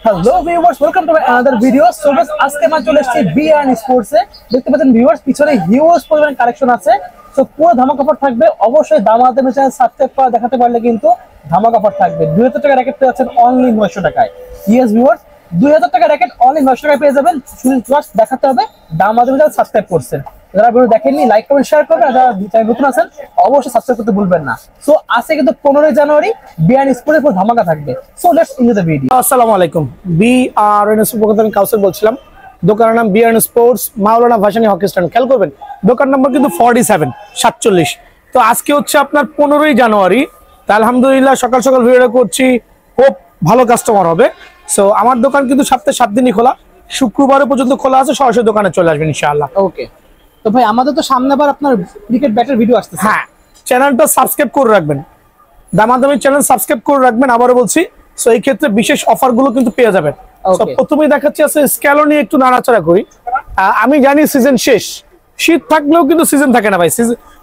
Hello viewers, welcome to another video. So guys, আজকে আমরা চলে এসেছি বিআরএন স্পোর্টস এ। দেখতে পাচ্ছেন ভিউয়ার্স, পিছনে হিউজ পরিমাণ কালেকশন আছে। সো পুরো ধামাকা অফার থাকবে। অবশ্যই দামাদামি চ্যানেল সাবস্ক্রাইব করে দেখাতে পারলে কিন্তু ধামাকা অফার থাকবে। 2000 টাকা র‍্যাকেট পেয়ে যাচ্ছেন অনলি 900 টাকায়। ইয়েস ভিউয়ার্স, 2000 টাকা র‍্যাকেট অনলি 900 টাকায় পেয়ে যাবেন। শুধু জাস্ট দেখাতে হবে দামাদামি চ্যানেল সাবস্ক্রাইব করছেন। যারা ভিডিও দেখেননি লাইক কমেন্ট শেয়ার করবেন, আর যারা চ্যানেল নতুন আছেন অবশ্যই সাবস্ক্রাইব করতে ভুলবেন না। সো আজকে কিন্তু 15 জানুয়ারি বিআরএন স্পোর্টসে পুরো ধামাকা থাকবে। So let's enjoy the video. আসসালামু আলাইকুম। বিআরএন স্পোর্টস আমি কাউসার বলছিলাম। দোকানের নাম বিআরএন স্পোর্টস, মাওলানা ভাসানী হকি স্ট্যান্ড। খেয়াল করবেন, দোকান নম্বর কিন্তু 47 তো আজকে হচ্ছে আপনার 15 জানুয়ারি। তা আলহামদুলিল্লাহ সকাল সকাল ভিডিওটা করছি, খুব ভালো কাস্টমার হবে। সো আমার দোকান কিন্তু সপ্তাহে 7 দিনই খোলা, শুক্রবার পর্যন্ত খোলা আছে। সরাসরি দোকানে চলে আসবেন ইনশাআল্লাহ। ওকে, তো ভাই আমাদের তো সামনে আবার আপনার ক্রিকেট ব্যাটের ভিডিও আসতেছে। হ্যাঁ, চ্যানেলটা সাবস্ক্রাইব করে রাখবেন, দামাদামি চ্যানেল সাবস্ক্রাইব করে রাখবেন। আবারও বলছি, সো এই ক্ষেত্রে বিশেষ অফার গুলো কিন্তু পেয়ে যাবেন। প্রথমেই দেখাচ্ছি আছে স্ক্যালো নিয়ে একটু নাড়াচাড়া করি। আমি জানি সিজন শেষ, শীত থাকলেও কিন্তু সিজন থাকে না ভাই।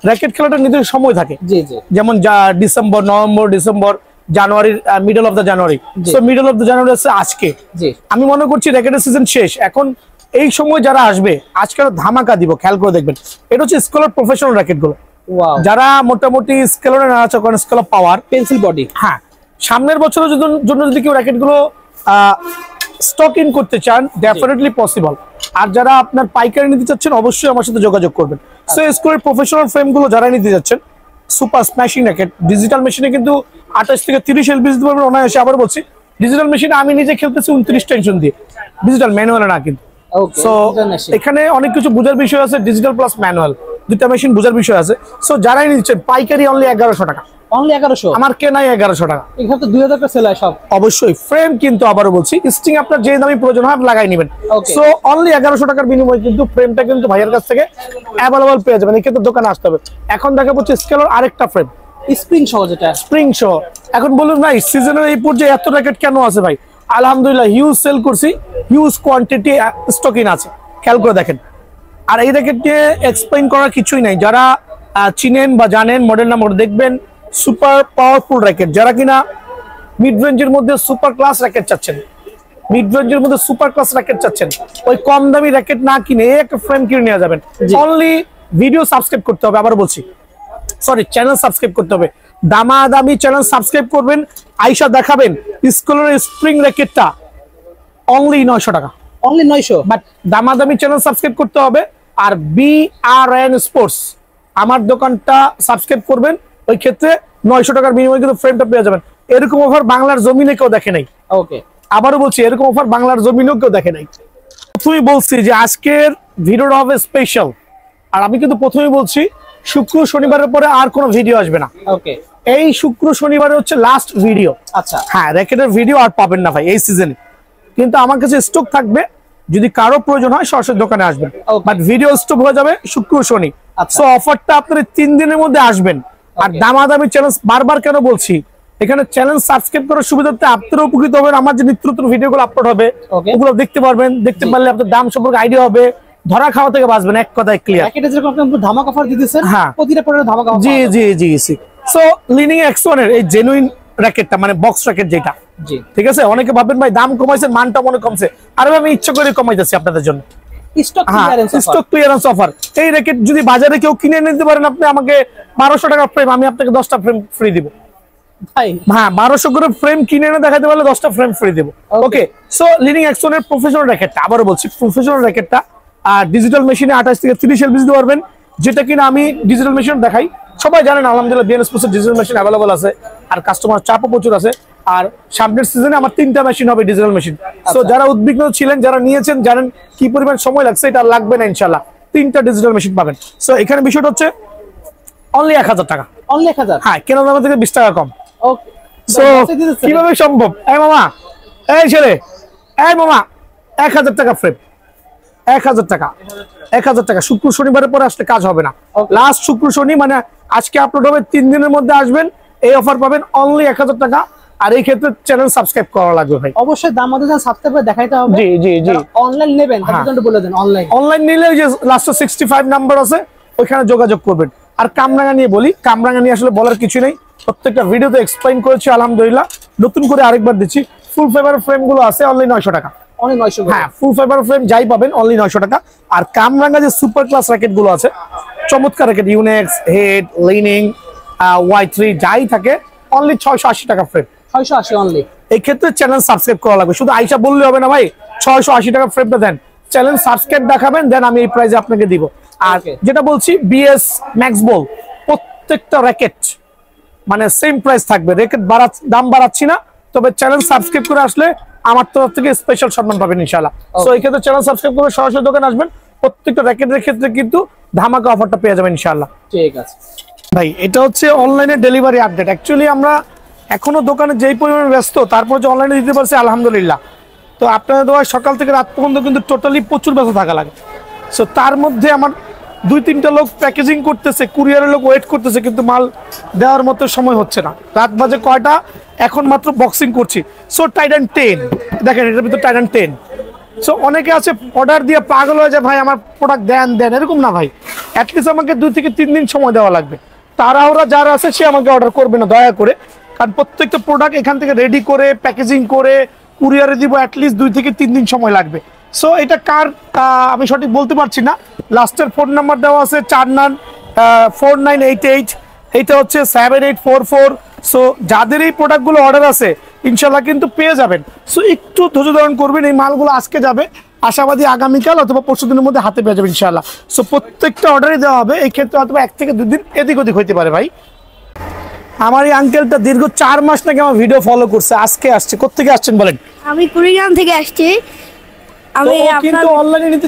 র্যাকেট খেলাটা নিজের সময় থাকে। জি জি, যেমন ডিসেম্বর, নভেম্বর, ডিসেম্বর, জানুয়ারির middle of the January. So middle of the January আছে আজকে। আমি মনে করছি র্যাকেটের সিজন শেষ এখন। এই সময় যারা আসবে আজকে ধামাকা দিব, খেয়াল করে দেখবেন। এটা হচ্ছে স্কলার প্রফেশনাল র্যাকেট গুলো, যারা মোটামুটি স্কেলরে নাড়াচাড়া করেন, স্কেলার পাওয়ার পেন্সিল বডি। হ্যাঁ, সামনের বছরের জন্য যদি কেউ র্যাকেট গুলো স্টক ইন করতে চান, ডেফিনেটলি পসিবল। আর যারা আপনার পাইকারি নিতে চাচ্ছেন অবশ্যই আমার সাথে যোগাযোগ করবেন। সো স্কলার প্রফেশনাল ফ্রেম গুলো যারা নিতে যাচ্ছেন, সুপার স্ম্যাশিং র্যাকেট ডিজিটাল মেশিনে কিন্তু 28 থেকে 30 এলবি দিতে পারবেন অনায়াসে। আবার বলছি, ডিজিটাল মেশিনে আমি নিজে খেলতেছি 29 টেনশন দিয়ে, ডিজিটাল ম্যানুয়ালে না কিন্তু। সো এখানে অনেক কিছু বোঝার বিষয় আছে, ডিজিটাল প্লাস ম্যানুয়াল দুইটা মেশিন বোঝার বিষয় আছে। সো যারাই নিচ্ছেন পাইকারি অনলি 1100 টাকা। অনলি 1100? আমার কেনাই 1100 টাকা। এখানে তো 2000 টাকা সেল হয় সব। অবশ্যই ফ্রেম কিন্তু আবারও বলছি, স্টিং আপনার যে দামি প্রয়োজন হয় লাগাই নেবেন। সো অনলি 1100 টাকার বিনিময়ে কিন্তু ফ্রেমটা কিন্তু ভাইয়ের কাছ থেকে অ্যাভেলেবল পেয়ে যাবেন। এক্ষেত্রে দোকানে আসতে হবে। এখন দেখা হচ্ছে স্কেলের আরেকটা ফ্রেম স্প্রিং সহ, যেটা স্প্রিং সহ। এখন বলুন ভাই, সিজনের এই পর্যায়ে এত র্যাকেট কেন আছে ভাই? আলহামদুলিল্লাহ হিউজ সেল করছি, হিউজ কোয়ান্টিটি স্টক ইন আছে। খেয়াল করে দেখেন। আর এই র্যাকেট নিয়ে এক্সপ্লেইন করার কিছুই নাই। যারা চিনেন বা জানেন মডেল নাম্বার দেখবেন, সুপার পাওয়ারফুল র্যাকেট। যারা কিনা মিড রেঞ্জের মধ্যে সুপার ক্লাস র্যাকেট চাচ্ছেন, মিড রেঞ্জের মধ্যে সুপার ক্লাস র্যাকেট চাচ্ছেন, ওই কম দামি র্যাকেট না কিনে একটা ফ্রেম কিনে নিয়ে যাবেন। অনলি ভিডিও সাবস্ক্রাইব করতে হবে, আবার বলছি সরি, চ্যানেল সাবস্ক্রাইব করতে হবে। দামাদামি চ্যানেল সাবস্ক্রাইব করবেন, আইসা দেখাবেন স্কুলের স্প্রিং র্যাকেটটা অনলি 900 টাকা। অনলি 900? বাট দামাদামি চ্যানেল সাবস্ক্রাইব করতে হবে। আর বিআরএন স্পোর্টস আমার দোকানটা সাবস্ক্রাইব করবেন, ওই ক্ষেত্রে 900 টাকার বিনিময়ে কিন্তু ফ্রেমটা পেয়ে যাবেন। এরকম অফার বাংলার জমিনে কেউ দেখে নাই। ওকে, আবারও বলছি, এরকম অফার বাংলার জমিনেও কেউ দেখে নাই। প্রথমেই বলছি যে আজকের ভিডিওটা হবে স্পেশাল। আর আমি কিন্তু প্রথমেই বলছি, শুক্র শনিবারের পরে আর কোনো ভিডিও আসবে না। ওকে, এই শুক্র শনিবারে হচ্ছে লাস্ট ভিডিও। আচ্ছা, হ্যাঁ, র্যাকেটের ভিডিও আর পাবেন না ভাই এই সিজনে। কিন্তু আমার কাছে স্টক থাকবে, যদি কারো প্রয়োজন হয় সরাসরি দোকানে আসবেন। বাট ভিডিও স্টক হয়ে যাবে শুক্র শনি। সো অফারটা আপনার 3 দিনের মধ্যে আসবেন। আর দামাদামি চ্যানেল বারবার কেন বলছি, এখানে চ্যানেল সাবস্ক্রাইব করার সুবিধাতে আপনারা উপকৃত হবেন। আমার যে নিত্য নতুন ভিডিওগুলো আপলোড হবে ওগুলো দেখতে পারবেন। দেখতে পারলে আপনার দাম সম্পর্কে আইডিয়া হবে, ধরা খাওয়া থেকে বাঁচবেন। এক কথায় ক্লিয়ার। র্যাকেটে যেরকম আপনি ধামাকা অফার দিতেছেন, হ্যাঁ, প্রতিটা প্রোডাক্টে ধামাকা অফার। জি জি জি জি। সো লিনিং X1 এর এই জেনুইন র্যাকেটটা, মানে বক্স র্যাকেট যেটা, জি ঠিক আছে। অনেকে ভাববেন ভাই দাম কমাইছেন, মানটা মনে কমছে। আর আমি ইচ্ছা করে কমাইতেছি আপনাদের জন্য। Stock clearance offer. এই র্যাকেট যদি বাজারে কেউ কিনে নিতে পারেন, আপনি আমাকে 1200 টাকা ফ্রেম, আমি আপনাকে 10টা ফ্রেম ফ্রি দিব ভাই। হ্যাঁ, 1200 করে ফ্রেম কিনে এনে দেখাতে পারলে 10টা ফ্রেম ফ্রি দেব। ওকে, সো লিনিং X1 এর প্রফেশনাল র্যাকেটটা, আবারও বলছি প্রফেশনাল র্যাকেটটা ডিজিটাল মেশিনে 28 থেকে 30 এলবি দিতে পারবেন। যেটা কিনা আমি ডিজিটাল মেশিন দেখাই, সবাই জানেন আলহামদুলিল্লাহ BRN sports digital machine available আছে। আর কাস্টমার চাপও প্রচুর আছে। আর সামনের সিজনে আমার 3টা মেশিন হবে ডিজিটাল মেশিন। সো যারা উদ্বিগ্ন ছিলেন, যারা নিয়েছেন, জানেন কি পরিমাণ সময় লাগছে, এটা লাগবে না ইনশাআল্লাহ। 3টা ডিজিটাল মেশিন পাবেন। সো এখানে বিষয়টা হচ্ছে অনলি 1000 টাকা। অনলি 1000? হ্যাঁ, কেন দাম থেকে 20 টাকা কম। ওকে, সো কিভাবে সম্ভব? এই মামা, এই ছেলে, এই মামা, 1000 টাকা ফ্রেম, 1000 টাকা, 1000 টাকা। শুক্র শনিবারের পরে আসলে কাজ হবে না। লাস্ট শুক্র শনি, মানে আজকে আপলোড হবে, 3 দিনের মধ্যে আসবেন, এই অফার পাবেন অনলি 1000 টাকা। আর এই ক্ষেত্রে চ্যানেল সাবস্ক্রাইব করা লাগবে ভাই। অবশ্যই দামাদামি চ্যানেল সাবস্ক্রাইব করে দেখাইতে হবে। জি জি জি। অনলাইন নেবেন তাহলে বলে দেন। অনলাইন নিলে ওই যে লাস্টে 65 নাম্বার আছে, ওইখানে যোগাযোগ করবেন। আর কামরাঙ্গা নিয়ে বলি, কামরাঙ্গা নিয়ে আসলে বলার কিছু নেই, প্রত্যেকটা ভিডিওতে এক্সপ্লেইন করেছি আলহামদুলিল্লাহ। নতুন করে আরেকবার দিচ্ছি, ফুল ফাইবার ফ্রেম গুলো আছে অনলি 900 টাকা। অনলি 900 করে। হ্যাঁ, ফুল ফাইবার ফ্রেম যাই পাবেন অনলি 900 টাকা। আর কামরাঙ্গা যে সুপার ক্লাস র্যাকেট গুলো আছে, চমৎকার racket, Yonex, head, lining, Y3 যাই থাকে অনলি 680 টাকা ফ্রেম। 680 অনলি। এই ক্ষেত্রে চ্যানেল সাবস্ক্রাইব করা লাগবে, শুধু আইসা বললে হবে না ভাই 680 টাকা ফ্রেমটা দেন, চ্যানেল সাবস্ক্রাইব দেখাবেন, দেন আমি এই প্রাইসে আপনাকে দিব। আর যেটা বলছি বিএস ম্যাক্স বল প্রত্যেকটা র্যাকেট মানে সেম প্রাইস থাকবে, র্যাকেট দাম বাড়াচ্ছি না, তবে চ্যানেল সাবস্ক্রাইব করে আসলে আমার তরফ থেকে স্পেশাল সম্মান পাবেন ইনশাআল্লাহ। সো এই ক্ষেত্রে চ্যানেল সাবস্ক্রাইব করে সরাসরি দোকানে আসবেন, প্রত্যেকটা র্যাকেটের ক্ষেত্রে কিন্তু ধামাকা অফারটা পেয়ে যাবেন ইনশাআল্লাহ। ঠিক আছে ভাই, এটা হচ্ছে অনলাইনে ডেলিভারি আপডেট। অ্যাকচুয়ালি আমরা এখনো দোকানে যেই পরিমাণে ব্যস্ত, তারপর যে অনলাইনে দিতে পারছি আলহামদুলিল্লাহ। তো আপনাদের দোকানে সকাল থেকে রাত পর্যন্ত কিন্তু টোটালি প্রচুর ব্যস্ত থাকা লাগে। সো তার মধ্যে আমার 2-3টা লোক প্যাকেজিং করতেছে, কুরিয়ারের লোক ওয়েট করতেছে, কিন্তু মাল দেওয়ার মতো সময় হচ্ছে না। রাত বাজে কয়টা, এখন মাত্র বক্সিং করছি। সো টাইটান 10 দেখেন, এটার ভিতরে টাইটান 10। সো অনেকে আছে অর্ডার দিয়ে পাগল হয়ে যায়, ভাই আমার প্রোডাক্ট দেন, এরকম না ভাই, অ্যাটলিস্ট আমাকে 2 থেকে 3 দিন সময় দেওয়া লাগবে। তারা ওরা যারা আছে সে আমাকে অর্ডার করবে না দয়া করে, কারণ প্রত্যেকটা প্রোডাক্ট এখান থেকে রেডি করে প্যাকেজিং করে কুরিয়ারে দিব, অ্যাটলিস্ট 2 থেকে 3 দিন সময় লাগবে। সো এটা কার আমি সঠিক বলতে পারছি না। লাস্টের ফোন নাম্বার দেওয়া আছে 4988, এইটা হচ্ছে 7844। সো যাদের এই প্রোডাক্টগুলো অর্ডার আছে ইনশাল্লাহ কিন্তু পেয়ে যাবেন। সো একটু ধৈর্য ধারণ করবেন, এই মালগুলো আজকে যাবে, আশাবাদী আগামীকাল অথবা পরশু দিনের মধ্যে হাতে পেয়ে যাবেন ইনশাল্লাহ। সো প্রত্যেকটা অর্ডারই দেওয়া হবে, এই ক্ষেত্রে অথবা 1 থেকে 2 দিন এদিক ওদিক হইতে পারে ভাই। আমার এই আঙ্কেলটা দীর্ঘ 4 মাস নাকি আমার ভিডিও ফলো করছে, আজকে আসছে। কোত্থেকে আসছেন বলেন? আমি কুড়িগ্রাম থেকে আসছি। আমি কিন্তু অনলাইনে নিতে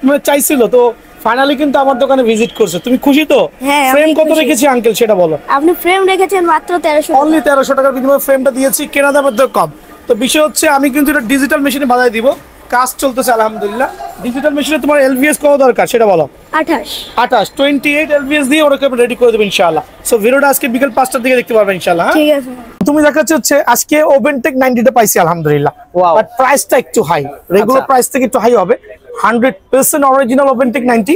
মানে চাইছিল, তো ফাইনালি কিন্তু আমার দোকানে ভিজিট করছে। তুমি খুশি তো? হ্যাঁ, ফ্রেম আমি কত খুশি। রেখেছি আঙ্কেল সেটা বলো। আপনি ফ্রেম রেখেছেন মাত্র 1300। অনলি 1300 টাকার বিনিময়ে ফ্রেমটা দিয়েছি, কেনা দামের তো কম। তো বিষয় হচ্ছে আমি কিন্তু এটা ডিজিটাল মেশিনে বাজায় দিব, কাজ চলতেছে আলহামদুলিল্লাহ। ডিজিটাল মেশিনে তোমার এলভিএস কত দরকার সেটা বলো। 28 এলভিএস দিয়ে ওটাকে রেডি করে দেব ইনশাআল্লাহ। সো ভিডিওটা আজকে বিকেল 5টার দিকে দেখতে পারবেন ইনশাআল্লাহ। ঠিক আছে। তুমি দেখাচ্ছে হচ্ছে আজকে ওভেনটেক 90টা পাইছি আলহামদুলিল্লাহ, বাট প্রাইসটা একটু হাই, রেগুলার প্রাইস থেকে একটু হাই হবে। 100% অরিজিনাল ওভেনটেক 90,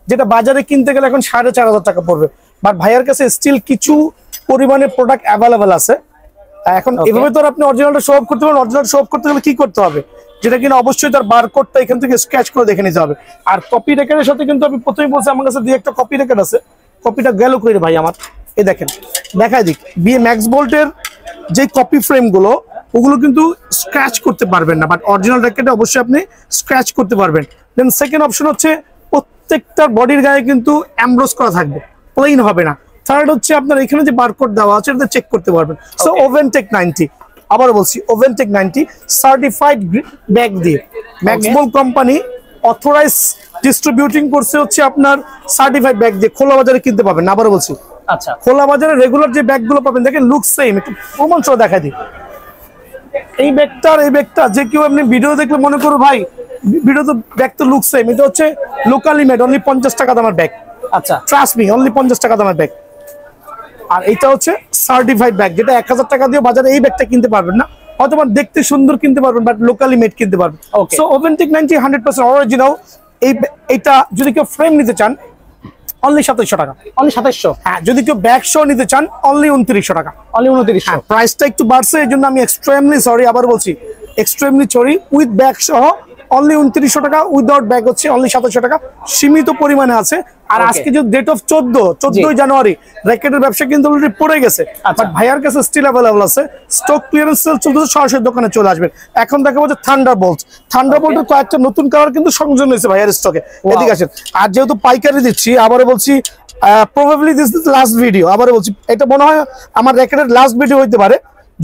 যেটা বাজারে কিনতে গেলে এখন 4500 টাকা পড়বে, বাট ভাইয়ার কাছে স্টিল কিছু পরিমাণে প্রোডাক্ট অ্যাভেলেবেল আছে। এখন এভাবে তো আপনি অরিজিনালটা শো অফ করতে পারেন। অরিজিনাল শো অফ করতে গেলে কি করতে হবে, যেটা কিনা অবশ্যই তার বারকোডটা এখান থেকে স্ক্র্যাচ করে দেখে নিতে হবে। আর কপি রেকর্ডের সাথে কিন্তু আমি প্রথমেই বলছি আমার কাছে একটা কপি রেকর্ড আছে, কপিটা গেল কইরে ভাই আমার, এই দেখেন দেখাই দিক। বিএ ম্যাক্স বোল্টের যে কপি ফ্রেম গুলো ওগুলো কিন্তু স্ক্র্যাচ করতে পারবেন না, বাট অরিজিনাল রেকর্ডে অবশ্যই আপনি স্ক্র্যাচ করতে পারবেন। দেন সেকেন্ড অপশন হচ্ছে প্রত্যেকটা বডির গায়ে কিন্তু এমব্রস করা থাকবে, প্লেন হবে না। থার্ড হচ্ছে আপনার এখানে যে বারকোড দেওয়া আছে এটা চেক করতে পারবেন। সো ওভেনটেক 90, আবার বলছি ওভেনটেক 90 সার্টিফাইড ব্যাগ দিয়ে ম্যাক্সবল কোম্পানি অথরাইজ ডিস্ট্রিবিউটিং করছে হচ্ছে আপনার সার্টিফাইড ব্যাগ দিয়ে, খোলা বাজারে কিনতে পাবেন না। আবার বলছি আচ্ছা, খোলা বাজারে রেগুলার যে ব্যাগগুলো পাবেন দেখেন লুক সেম, একটু প্রমাণ সহ দেখা দিই। এই ব্যাগটা যে কেউ আপনি ভিডিও দেখলে মনে করো ভাই ভিডিও তো ব্যাগ তো লুক সেম, এটা হচ্ছে লোকালি মেড, অনলি 50 টাকা দামের ব্যাগ। আচ্ছা, ট্রাস্ট মি, অনলি 50 টাকা দামের ব্যাগ। আর এটা হচ্ছে সার্টিফাইড ব্যাগ, যেটা 1000 টাকা দিয়ে বাজারে এই ব্যাগটা কিনতে পারবেন না, অথবা দেখতে সুন্দর কিনতে পারবেন বাট লোকালি মেড কিনতে পারবেন। So Oventech 90 100% original. এইটা যদি কেউ ফ্রেম নিতে চান অনলি 2700 টাকা, অনলি 2700। হ্যাঁ, যদি কেউ ব্যাগ সহ নিতে চান অনলি 2900 টাকা, অনলি 2900। প্রাইসটা একটু বাড়ছে, এই জন্য আমি এক্সট্রিমলি সরি, আবার বলছি এক্সট্রিমলি সরি। উইথ ব্যাগ সহ অনলি 2900 টাকা, উইদাউট ব্যাগ হচ্ছে অনলি 2700 টাকা, সীমিত পরিমাণে আছে। আর আজকে যে ডেট অফ 14 জানুয়ারি, র্যাকেটের ব্যবসা কিন্তু অলরেডি পড়ে গেছে, বাট ভাইয়ার কাছে স্টিল অ্যাভেলেবল আছে। স্টক ক্লিয়ারেন্স সেল চলতেছে, সরাসরি দোকানে চলে আসবেন। এখন দেখা যাচ্ছে থান্ডারবোল্টের কয়েকটা নতুন কালার কিন্তু সংযোজন হয়েছে ভাইয়ার স্টকে, এদিকে আসেন। আর যেহেতু পাইকারি দিচ্ছি, আবারও বলছি probably this is last video, আবারও বলছি এটা মনে হয় আমার র্যাকেটের লাস্ট ভিডিও হইতে পারে।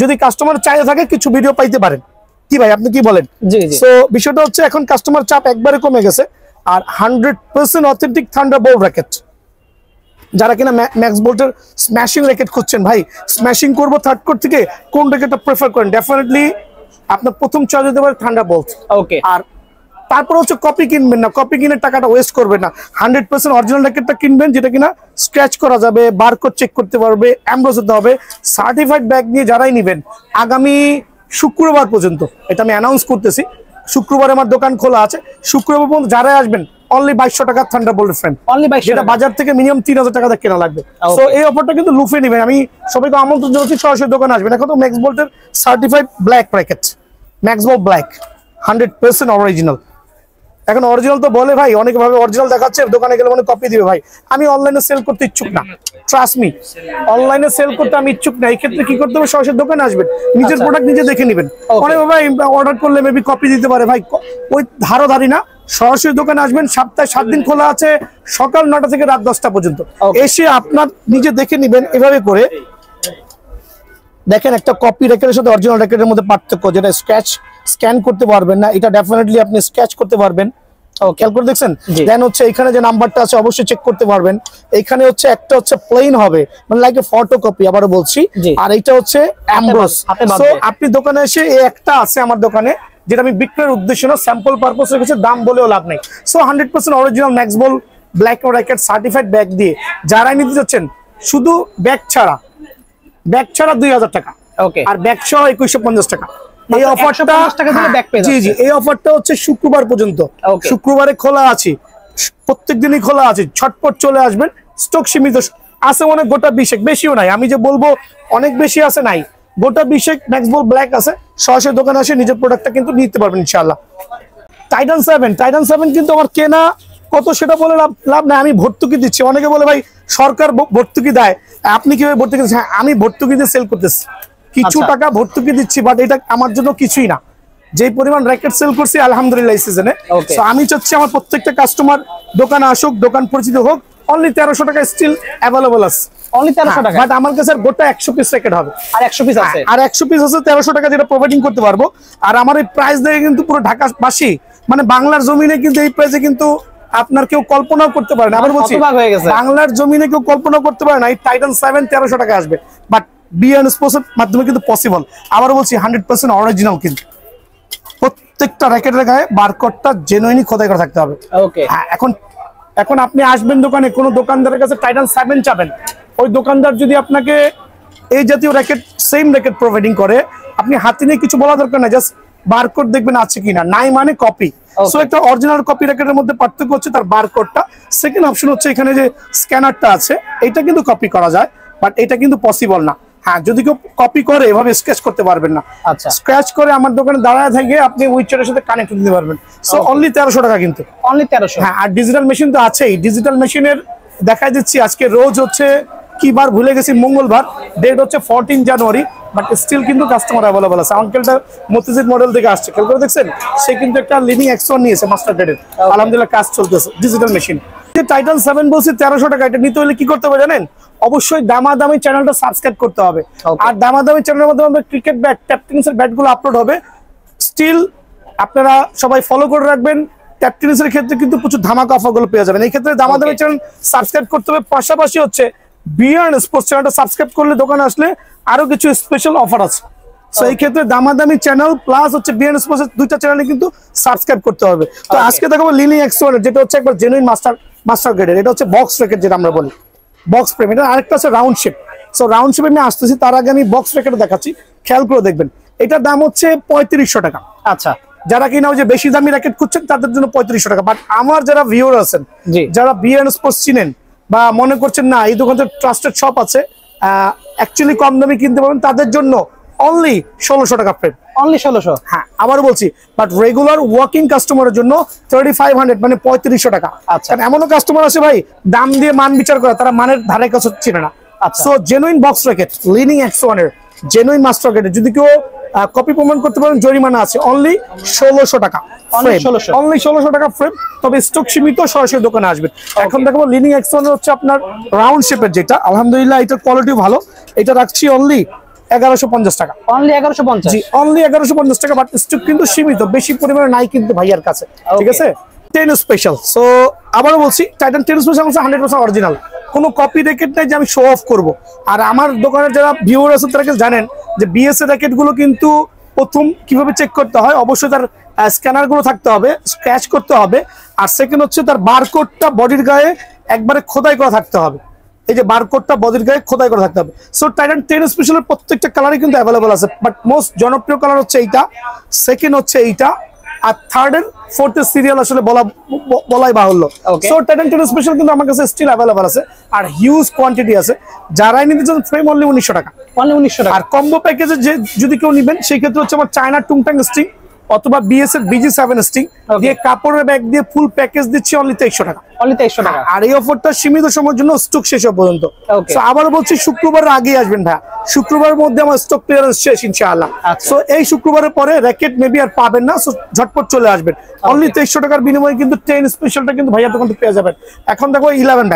যদি কাস্টমার চাইতে থাকে কিছু ভিডিও পাইতে পারেন, কি ভাই আপনি কি বলেন? সো বিষয়টা হচ্ছে এখন কাস্টমার চাপ একবারে কমে গেছে। আর 100% অথেন্টিক থান্ডারবোল্ট র্যাকেট, যারা কিনা ম্যাক্স বোল্টের স্ম্যাশিং র্যাকেট খুঁজছেন, ভাই স্ম্যাশিং করবো থার্ড কোর থেকে, কোন র্যাকেটটা প্রেফার করেন? ডেফিনেটলি আপনার প্রথম চয়েস হতে পারে থান্ডারবোল্ট। ওকে, আর তারপর হচ্ছে কপি কিনবেন না, কপি কিনে টাকাটা ওয়েস্ট করবেন না। 100% অরিজিনাল র্যাকেটটা কিনবেন, যেটা কিনা স্ক্র্যাচ করা যাবে, বারকোড চেক করতে পারবে, এমব্রস হতে হবে। সার্টিফাইড ব্যাগ নিয়ে যারাই নেবেন আগামী শুক্রবার পর্যন্ত, এটা আমি অ্যানাউন্স করতেছি, শুক্রবার আমার দোকান খোলা আছে। শুক্রবার পর্যন্ত যারাই আসবেন অনলি 2200 টাকা থান্ডারবোল্ট ফ্রেম, অনলি 2200 যেটা বাজার থেকে মিনিমাম 3000 টাকা কেনা লাগবে। সো এই অফারটা কিন্তু লুফে নেবেন। আমি সবাইকে আমন্ত্রণ জানাচ্ছি সরাসরি দোকানে আসবেন। এখন তো ম্যাক্স বোল্টের certified black packet, Max Bolt black 100% original. এখন অরিজিনাল তো বলে ভাই, অনেকে ভাবে অরিজিনাল দেখাচ্ছে, দোকানে গেলে মনে কপি দিবে। ভাই আমি অনলাইনে সেল করতে ইচ্ছুক না, ট্রাস্ট মি, অনলাইনে সেল করতে আমি ইচ্ছুক না। এই ক্ষেত্রে কি করতে হবে, সরাসরি দোকানে আসবেন, নিজের প্রোডাক্ট নিজে দেখে নেবেন। অনেক ভাই অর্ডার করলে মেবি কপি দিতে পারে, ভাই ওই ধারি না। সরাসরি দোকানে আসবেন, সপ্তাহে 7 দিন খোলা আছে, সকাল 9টা থেকে রাত 10টা পর্যন্ত। এসে আপনার নিজে দেখে নেবেন। এভাবে করে দেখেন, একটা কপি র্যাকেটের সাথে অরিজিনাল র্যাকেটের মধ্যে পার্থক্য, যেটা স্ক্যান করতে পারবেন না, এটা ডেফিনেটলি আপনি স্কেচ করতে পারবেন। খেয়াল করে দেখছেন। দেন হচ্ছে এখানে যে নাম্বারটা আছে অবশ্যই চেক করতে পারবেন। এখানে হচ্ছে একটা হচ্ছে প্লেন হবে, মানে লাইক এ ফটোকপি, আবারও বলছি। আর এটা হচ্ছে এমব্রস। সো আপনি দোকানে এসে এই একটা আছে আমার দোকানে, যেটা আমি বিক্রয়ের উদ্দেশ্য না, স্যাম্পল পারপোজ রেখেছি, দাম বলেও লাভ নেই। So 100% original Max Bolt black racket certified bag দিয়ে যারা নিতে যাচ্ছেন, শুধু ব্যাগ ছাড়া 2000 টাকা, আর ব্যাগ সহ 2150 টাকা। এই অফারটা জি জি, এই অফারটা হচ্ছে শুক্রবার পর্যন্ত। শুক্রবারে খোলা আছে, প্রত্যেক দিনই খোলা আছে, ছটপট চলে আসবেন। স্টক সীমিত আছে, অনেক গোটা 20 বেশিও নাই, আমি যে বলবো অনেক বেশি আছে নাই, গোটা 20 ম্যাক্স বোল্ট ব্ল্যাক আছে। সরাসরি দোকানে আসে নিজের প্রোডাক্টটা কিন্তু নিতে পারবেন ইনশাআল্লাহ। টাইটান 7 কিন্তু আমার কেনা কত সেটা বলে লাভ নাই, আমি ভর্তুকি দিচ্ছি। অনেকে বলে ভাই সরকার ভর্তুকি দেয়, আপনি কিভাবে ভর্তুকি দিচ্ছেন? হ্যাঁ, আমি ভর্তুকি দিয়ে সেল করতেছি, কিছু টাকা ভর্তুকি দিচ্ছি, বাট এটা আমার জন্য কিছুই না। যে পরিমাণ র্যাকেট সেল করছি আলহামদুলিল্লাহ এই সিজনে। সো আমি চাচ্ছি আমার প্রত্যেকটা কাস্টমার দোকানে আসুক, দোকান পরিচিত হোক। অনলি 1300 টাকা স্টিল অ্যাভেলেবল আছে, অনলি 1300 টাকা। বাট আমার কাছে গোটা 100 পিস র্যাকেট হবে, আর 100 পিস আছে, 1300 টাকা, যেটা প্রোভাইডিং করতে পারবো। আর আমার এই প্রাইস দেখে কিন্তু পুরো ঢাকাবাসী, মানে বাংলার জমিনে কিন্তু এই প্রাইসে কিন্তু আপনার কেউ কল্পনাও করতে পারে না। আবার বলছি, বাংলার জমিনে কেউ কল্পনা করতে পারে না এই টাইটান 7 1300 টাকা আসবে। বাট বিএন স্পোর্টসের মাধ্যমে কিন্তু পসিবল। আবার বলছি 100% অরিজিনাল, কিন্তু প্রত্যেকটা র্যাকেটের গায়ে বারকোডটা জেনুইনলি খোদাই করা থাকতে হবে। হ্যাঁ, এখন আপনি আসবেন দোকানে, কোনো দোকানদারের কাছে টাইটান 7 চাবেন, ওই দোকানদার যদি আপনাকে এই জাতীয় র্যাকেট, সেম র্যাকেট প্রোভাইডিং করে, আপনি হাতে নিয়ে কিছু বলা দরকার না, জাস্ট বারকোড দেখবেন আছে কিনা, নাই মানে কপি। সো একটা অরিজিনাল কপি র্যাকেটের মধ্যে পার্থক্য হচ্ছে তার বারকোডটা। সেকেন্ড অপশন হচ্ছে এখানে যে স্ক্যানারটা আছে, এটা কিন্তু কপি করা যায়, বাট এটা কিন্তু পসিবল না। হ্যাঁ, যদি কেউ কপি করে এভাবে স্কেচ করতে পারবেন না। আচ্ছা, স্ক্র্যাচ করে আমার দোকানে দাঁড়ায় থেকে আপনি উইচারের সাথে কানেক্ট দিতে পারবেন। সো অনলি 1300 টাকা, কিন্তু অনলি 1300। হ্যাঁ, আর ডিজিটাল মেশিন তো আছেই। ডিজিটাল মেশিনের দেখাই দিচ্ছি, আজকে রোজ হচ্ছে কি বার ভুলে গেছি, মঙ্গলবার, ডেট হচ্ছে 14 জানুয়ারি। বাট স্টিল কিন্তু কাস্টমার অ্যাভেলেবল আছে। আঙ্কেলটা মতিঝিল মডেল থেকে আসছে, খেয়াল করে দেখছেন, সে কিন্তু একটা লিভিং X1 নিয়েছে মাস্টার গ্রেডের, আলহামদুলিল্লাহ কাজ চলতেছে। ডিজিটাল মেশিন টাইটান 7 বলছি 1300 টাকা। এটা নিতে হলে কি করতে হবে জানেন? অবশ্যই দামাদামি চ্যানেলটা সাবস্ক্রাইব করতে হবে। আর দামাদামি চ্যানেলের মধ্যে আমাদের ক্রিকেট ব্যাট, ট্যাপ টেনিসের ব্যাটগুলো আপলোড হবে। স্টিল আপনারা সবাই ফলো করে রাখবেন। ট্যাপ টেনিসের ক্ষেত্রে কিন্তু প্রচুর ধামাকা অফারগুলো পেয়ে যাবেন। এই ক্ষেত্রে দামাদামি চ্যানেল সাবস্ক্রাইব করতে হবে। পাশাপাশি হচ্ছে বিয়ার্ন স্পোর্টস চ্যানেলটা সাবস্ক্রাইব করলে দোকানে আসলে আরো কিছু স্পেশাল অফার আছে। সো এই ক্ষেত্রে দামাদামি চ্যানেল প্লাস হচ্ছে বিয়ার্ন স্পোর্টস, দুইটা চ্যানেলে কিন্তু সাবস্ক্রাইব করতে হবে। তো আজকে দেখাবো লিনি X1, যেটা হচ্ছে একবার জেনুইন মাস্টার গ্রেডের। এটা হচ্ছে বক্স র্যাকেট, যেটা আমরা বলি বক্স ফ্রেম। এটা আরেকটা আছে রাউন্ড শেপ। সো রাউন্ড শেপে আমি আসতেছি, তার আগে আমি বক্স র্যাকেট দেখাচ্ছি, খেয়াল করে দেখবেন। এটার দাম হচ্ছে 3500 টাকা। আচ্ছা, যারা কিনা ওই যে বেশি দামি র্যাকেট খুঁজছেন তাদের জন্য 3500 টাকা। বাট আমার যারা ভিউয়ার আছেন, যারা বিএন স্পোর্টস চিনেন বা মনে করছেন না এই দোকানটা ট্রাস্টেড শপ আছে, অ্যাকচুয়ালি কম দামে কিনতে পারবেন, তাদের জন্য অনলি 1600 টাকা ফ্রেম, অনলি 1600। হ্যাঁ, আবার বলছি, বাট রেগুলার ওয়ার্কিং কাস্টমারের জন্য 3500, মানে 3500 টাকা। আচ্ছা, এমনও কাস্টমার আছে ভাই দাম দিয়ে মান বিচার করে, তারা মানের ধারে কাছে চিনে না। So genuine box racket, lining X1 এর জেনুইন মাস্টার গ্রেডের, যদি কেউ কপি প্রমাণ করতে পারেন জরিমানা আছে। অনলি 1600 টাকা, অনলি 1600 টাকা ফ্রেম। তবে স্টক সীমিত, সরাসরি দোকানে আসবেন। এখন দেখাবো লিনিং X1 হচ্ছে আপনার রাউন্ড শেপের, যেটা আলহামদুলিল্লাহ এটার কোয়ালিটি ভালো। এটা রাখছি অনলি 1150 টাকা, অনলি 1150। জি, অনলি 1150 টাকা। বাট স্টক কিন্তু সীমিত, বেশি পরিমাণে নাই কিন্তু ভাইয়ার কাছে, ঠিক আছে। 10 স্পেশাল। সো আবারও বলছি, টাইটান 10 স্পেশাল 100% অরিজিনাল, কোনো কপি র্যাকেট নাই যে আমি শো অফ করব। আর আমার দোকানের যারা ভিউয়ার আছে তারা জানেন যে বিএস এর র্যাকেট গুলো কিন্তু প্রথম কিভাবে চেক করতে হয়, অবশ্যই তার স্ক্যানার গুলো থাকতে হবে, স্ক্র্যাচ করতে হবে। আর সেকেন্ড হচ্ছে তার বারকোডটা বডির গায়ে একবারে খোদাই করা থাকতে হবে। এই যে বারকোডটা বডির গায়ে খোদাই করা থাকতে হবে। সো টাইটান 10 স্পেশালের প্রত্যেকটা কালারই কিন্তু অ্যাভেলেবল আছে, বাট মোস্ট জনপ্রিয় কালার হচ্ছে এইটা, সেকেন্ড হচ্ছে এইটা, আর থার্ড এর ফোর্থ এর সিরিয়াল আসলে বলাই বাহুল্য। সো টাইটান 10 স্পেশাল কিন্তু আমার কাছে স্টিল অ্যাভেলেবল আছে আর হিউজ কোয়ান্টিটি আছে। যারাই নিতে চান ফ্রেম অনলি 1900 টাকা, অনলি 1900 টাকা। আর কম্বো প্যাকেজে যে যদি কেউ নেবেন সেই ক্ষেত্রে হচ্ছে আমার চায়না টুংটাং স্টিং অথবা বিএস এর BG7 স্টিং দিয়ে কাপড়ের ব্যাগ দিয়ে ফুল প্যাকেজ দিচ্ছি অনলি 2300 টাকা, অনলি 2300 টাকা। আর এই অফারটা সীমিত সময়ের জন্য, স্টক শেষ হওয়া পর্যন্ত। সো আবার বলছি শুক্রবার আগে আসবেন ভাই, শুক্রবারের মধ্যে আমার স্টক ক্লিয়ারেন্স শেষ ইনশাআল্লাহ। সো এই শুক্রবারের পরে র্যাকেট মেবি আর পাবেন না, সো ঝটপট চলে আসবেন। অনলি 2300 টাকার বিনিময়ে কিন্তু 10 স্পেশালটা কিন্তু ভাইয়া দোকান থেকে পেয়ে যাবেন। এখন দেখো 11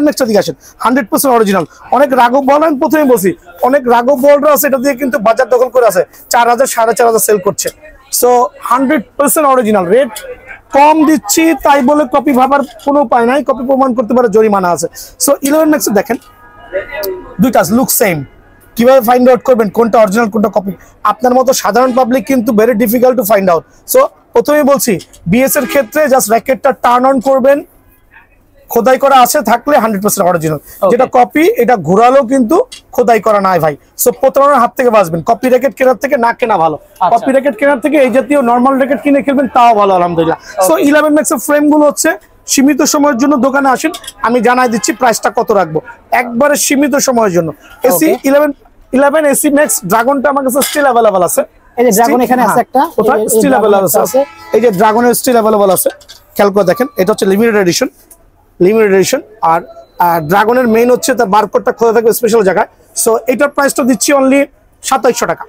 ম্যাক্সটা দিকে আসেন, 100% অরিজিনাল। অনেক রাঘব বল, আমি প্রথমে বলছি অনেক রাঘব বলরা আছে, এটা দিয়ে কিন্তু বাজার দখল করে আছে, 4000 4500 সেল করছে। সো 100% অরিজিনাল, রেট কম দিচ্ছি তাই বলে কপি ভাবার কোনো উপায় নাই, কপি প্রমাণ করতে পারে জরিমানা আছে। সো 11 ম্যাক্স দেখেন দুইটা লুক সেম, কিভাবে ফাইন্ড আউট করবেন কোনটা অরিজিনাল কোনটা কপি? আপনার মতো সাধারণ পাবলিক কিন্তু very difficult to find out. So প্রথমেই বলছি বিএস এর ক্ষেত্রে জাস্ট র্যাকেটটা টার্ন অন করবেন, খোদাই করা আছে থাকলে 100% অরিজিনাল। যেটা কপি এটা ঘোরালো কিন্তু খোদাই করা নাই ভাই। সো প্রতারণার হাত থেকে বাঁচবেন, কপি র্যাকেট কেনার থেকে না কেনা ভালো। কপি র্যাকেট কেনার থেকে এই জাতীয় নরমাল র্যাকেট কিনে খেলবেন তাও ভালো আলহামদুলিল্লাহ। সো 11 ম্যাক্স এর ফ্রেম গুলো হচ্ছে সীমিত সময়ের জন্য দোকানে আসেন, আমি জানাই দিচ্ছি প্রাইসটা কত রাখবো, একবারে সীমিত সময়ের জন্য। এসি 11 এসি ম্যাক্স ড্রাগনটা আমার কাছে স্টিল अवेलेबल আছে। এই যে ড্রাগন এখানে আছে একটা, ওটা স্টিল अवेलेबल আছে। এই যে ড্রাগনের স্টিল अवेलेबल আছে, খেয়াল করে দেখেন, এটা হচ্ছে লিমিটেড এডিশন। আর ড্রাগনের মেইন হচ্ছে তার বারকোডটা খোলা থাকবে স্পেশাল জায়গায়। সো এটার প্রাইসটা দিচ্ছি অনলি 2700 টাকা,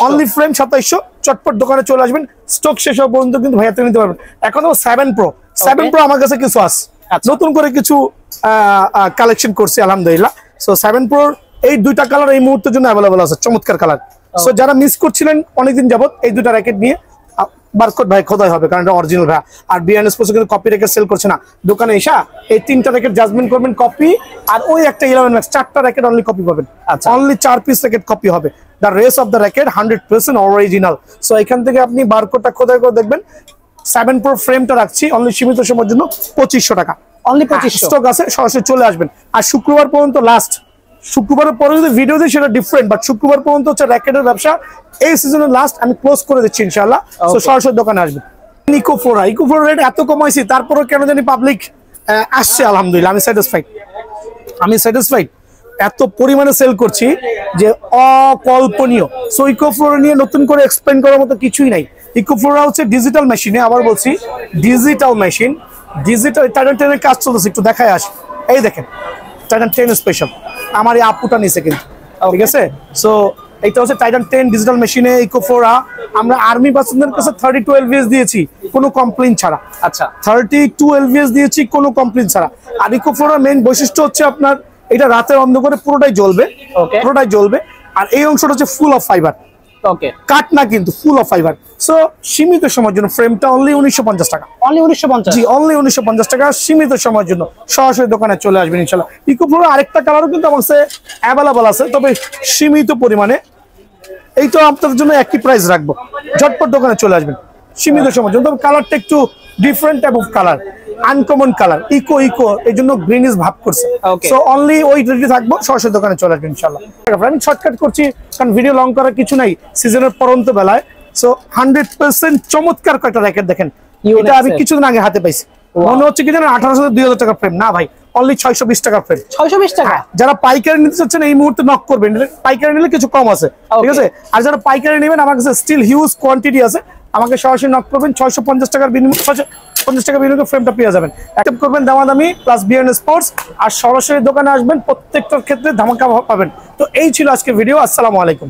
অনলি ফ্রেম 2700। চটপট দোকানে চলে আসবেন, স্টক শেষ হওয়া পর্যন্ত কিন্তু ভাইয়া থেকে নিতে পারবেন। এখন 7 Pro আমার কাছে কিছু আছে, নতুন করে কিছু কালেকশন করছি আলহামদুলিল্লাহ। সো 7 Pro এই দুইটা কালার এই মুহূর্তের জন্য অ্যাভেলেবল আছে, চমৎকার কালার। সো যারা মিস করছিলেন অনেকদিন যাবত, এই দুটা র্যাকেট নিয়ে বারকোড ভাই খোদাই হবে, কারণ এটা অরিজিনাল ভাই। আর বিএনএস পোস্ট কিন্তু কপি র্যাকেট সেল করছে না, দোকানে এসে এই 3টা র্যাকেট জাজমেন্ট করবেন কপি, আর ওই একটা 11 ম্যাক্স 4টা র্যাকেট অনলি কপি পাবেন। অনলি 4 পিস র্যাকেট কপি হবে, the rest of the racket 100% original. So এখান থেকে আপনি বারকোডটা খোদাই করে দেখবেন। 7 Pro ফ্রেমটা রাখছি অনলি সীমিত সময়ের জন্য 2500 টাকা, অনলি 2500 স্টক আছে, সরাসরি চলে আসবেন। আর শুক্রবার পর্যন্ত লাস্ট, শুক্রবারের পরে যদি ভিডিও দিই সেটা ডিফারেন্ট, বাট শুক্রবার পর্যন্ত হচ্ছে র্যাকেটের ব্যবসা এই সিজনের লাস্ট, আমি ক্লোজ করে দিচ্ছি ইনশাআল্লাহ। সো সরাসরি দোকানে আসবেন। ইকোফ্লোরা রেট এত কমাইছি, তারপরে কেন জানি পাবলিক আসছে, আলহামদুলিল্লাহ আমি স্যাটিসফাইড। এত পরিমাণে সেল করছি যে অকল্পনীয়। সো ইকোফ্লোরা নিয়ে নতুন করে এক্সপ্লেন করার মতো কিছুই নাই। ইকোফ্লোরা হচ্ছে ডিজিটাল মেশিনে, আবার বলছি ডিজিটাল মেশিন, ডিজিটাল টাইটান 10 এর কাজ চলতেছে, একটু দেখায় আসি। এই দেখেন টাইটান 10 স্পেশাল, আমার এই আপুটা নিছে কিন্তু, ঠিক আছে। সো এটা হচ্ছে টাইটান 10 ডিজিটাল মেশিনে ইকোফ্লোরা। আমরা আর্মি পার্সনদের কাছে 32 LVS দিয়েছি কোনো কমপ্লেইন ছাড়া। আচ্ছা 32 LVS দিয়েছি কোনো কমপ্লেইন ছাড়া। আর ইকোফ্লোরার মেইন বৈশিষ্ট্য হচ্ছে আপনার এটা রাতের অন্ধকারে পুরোটাই জ্বলবে, আর এই অংশটা হচ্ছে ফুল অফ ফাইবার, কাট না কিন্তু ফুল অফ ফাইবার। সো সীমিত সময়ের জন্য ফ্রেমটা অনলি 1950 টাকা, অনলি 1950, জি অনলি 1950 টাকা সীমিত সময়ের জন্য। সরাসরি দোকানে চলে আসবেন ইনশাআল্লাহ। ইকোফ্লোর আরেকটা কালারও কিন্তু আমার কাছে অ্যাভেলেবল আছে, তবে সীমিত পরিমাণে। এইটা আপনাদের জন্য একই প্রাইস রাখবো, ঝটপট দোকানে চলে আসবেন সীমিত সময়ের জন্য। তবে কালারটা একটু different type of colour, uncommon colour, ইকো এই জন্য গ্রিনিশ ভাব করছে। সো অনলি ওই রেডি থাকবো, সরাসরি দোকানে চলে আসবেন ইনশাআল্লাহ। আমি শর্টকাট করছি কারণ ভিডিও লং করার কিছু নাই সিজনের পরন্ত বেলায়। সো 100% চমৎকার কয়েকটা র্যাকেট দেখেন, এটা আমি কিছুদিন আগে হাতে পাইছি, মনে হচ্ছে কি জানেন 1800-2000 টাকা ফ্রেম, না ভাই অনলি 620 টাকা ফ্রেম। 620 টাকা। যারা পাইকারি নিতে চাচ্ছেন এই মুহূর্তে নক করবেন, পাইকারি নিলে কিছু কম আছে, ঠিক আছে। আর যারা পাইকারি নেবেন আমার কাছে স্টিল হিউজ কোয়ান্টিটি আছে, আমাকে সরাসরি নক করবেন। 650 টাকার বিনিময়ে 650 টাকা বিনিময়ে ফ্রেমটা পেয়ে যাবেন। অ্যাকসেপ্ট করবেন দামাদামি প্লাস বিএন স্পোর্টস, আর সরাসরি দোকানে আসবেন, প্রত্যেকটার ক্ষেত্রে ধামাকা পাবেন। তো এই ছিল আজকে ভিডিও, আসসালামু আলাইকুম।